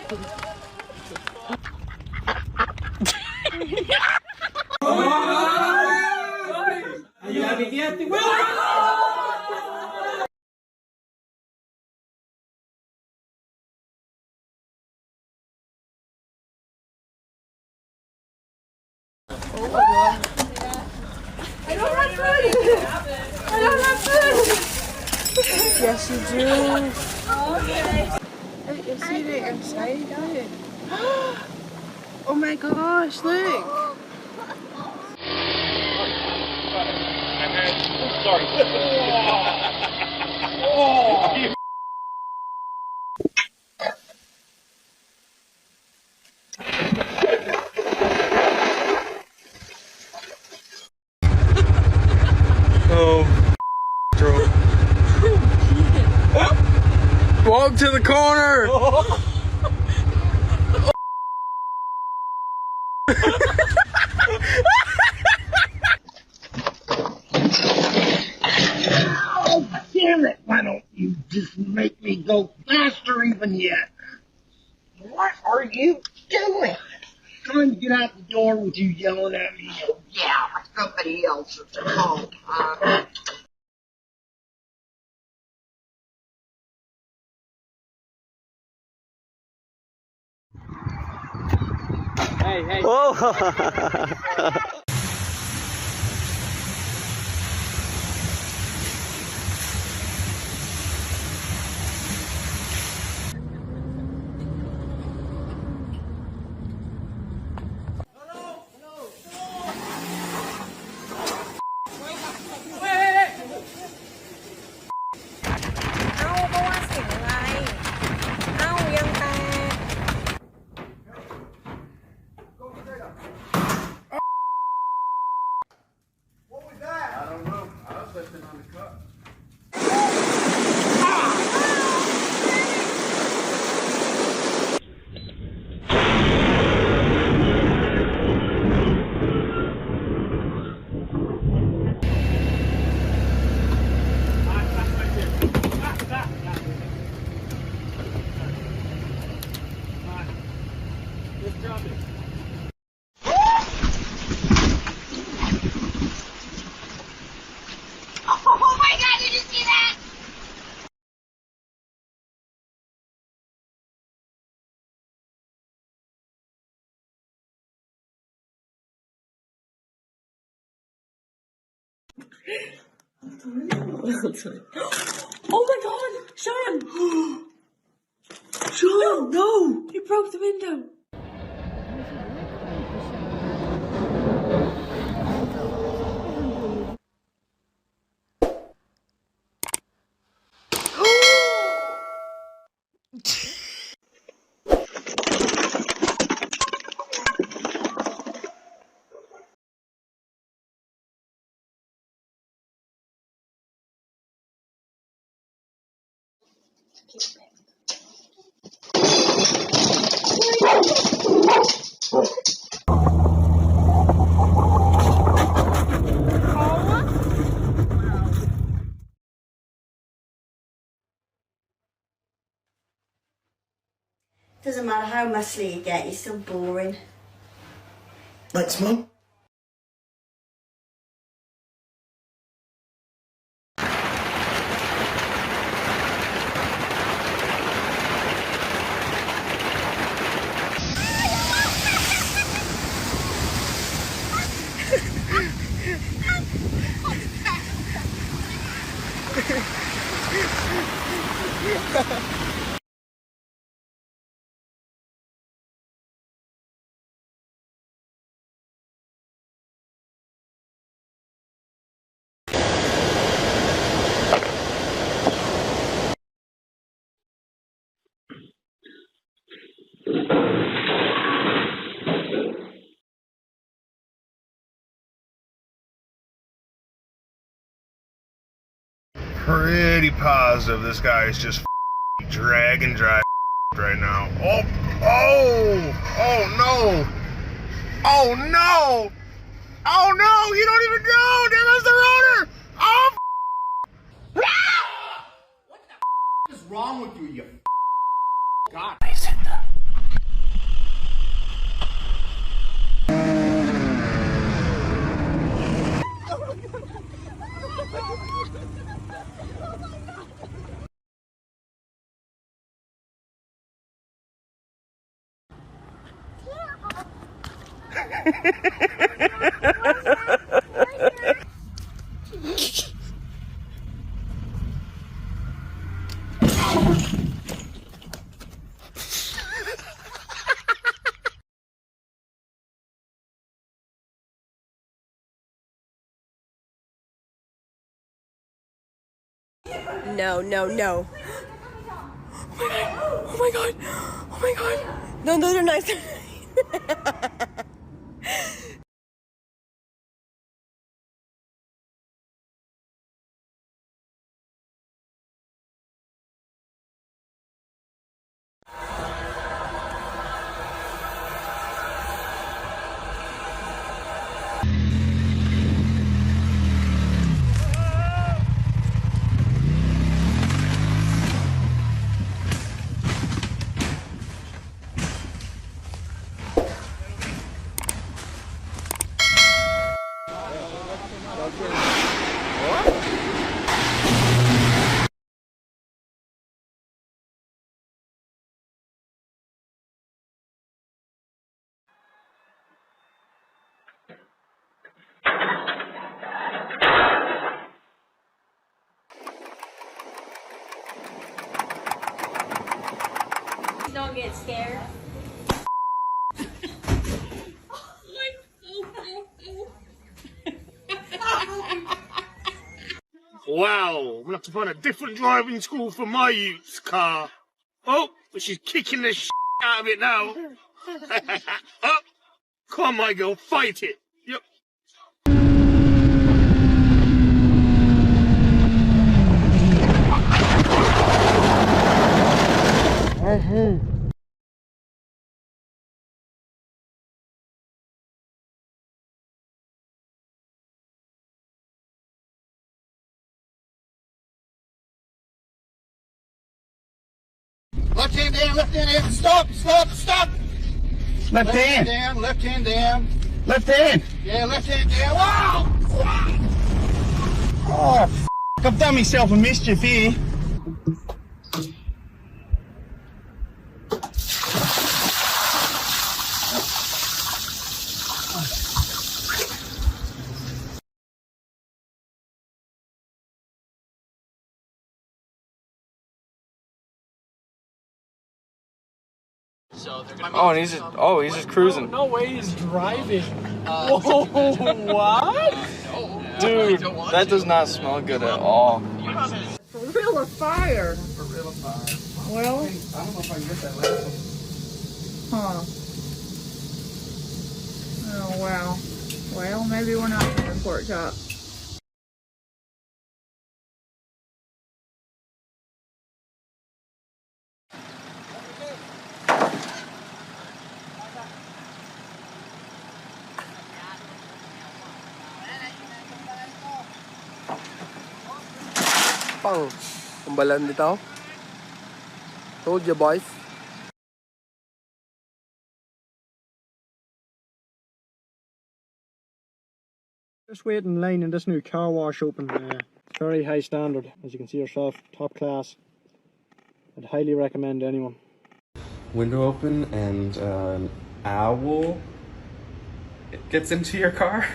Oh my god. I don't have food! I don't have food! Yes, you do. Okay. You see it inside it? Oh my gosh, look! Sorry. Oh. Walk to the corner! Oh, damn it! Why don't you just make me go faster even yet? What are you doing? Trying to get out the door with you yelling at me. Yeah, somebody else is at home. Hey. Whoa. Oh my god, did you see that? Oh my god! Sean! Sean, no! You broke the window! Doesn't matter how muscly you get, you're still boring. Thanks, Mum. Pretty positive this guy is just dragging dry right now. Oh no! Oh no! Oh no! You don't even know! There goes the rotor! Oh! What the is wrong with you, you God? He's in the No, no, no. Oh my god. Oh my god. No, those are nice. Don't get scared. Wow, I'm gonna have to find a different driving school for my used car. Oh, but she's kicking the shit out of it now. Oh, come on, my girl, fight it. Yep. Left hand down, left hand down. Stop, stop, stop. Left hand down, left hand down. Left hand. Yeah, left hand down. Wow! Oh, f***. I've done myself a mischief here. Oh, and he's just cruising. No way he's driving. Whoa, what? Dude, that does not smell good at all. For real or fire? Well, I don't know if I can get that last one. huh. Oh, wow. Well, maybe we're not going to pork chop. Pang, kumbalan dito. Told you, boys. Just waiting in line in this new car wash open. It's very high standard, as you can see yourself, top class. I'd highly recommend to anyone. Window open and an owl. It gets into your car.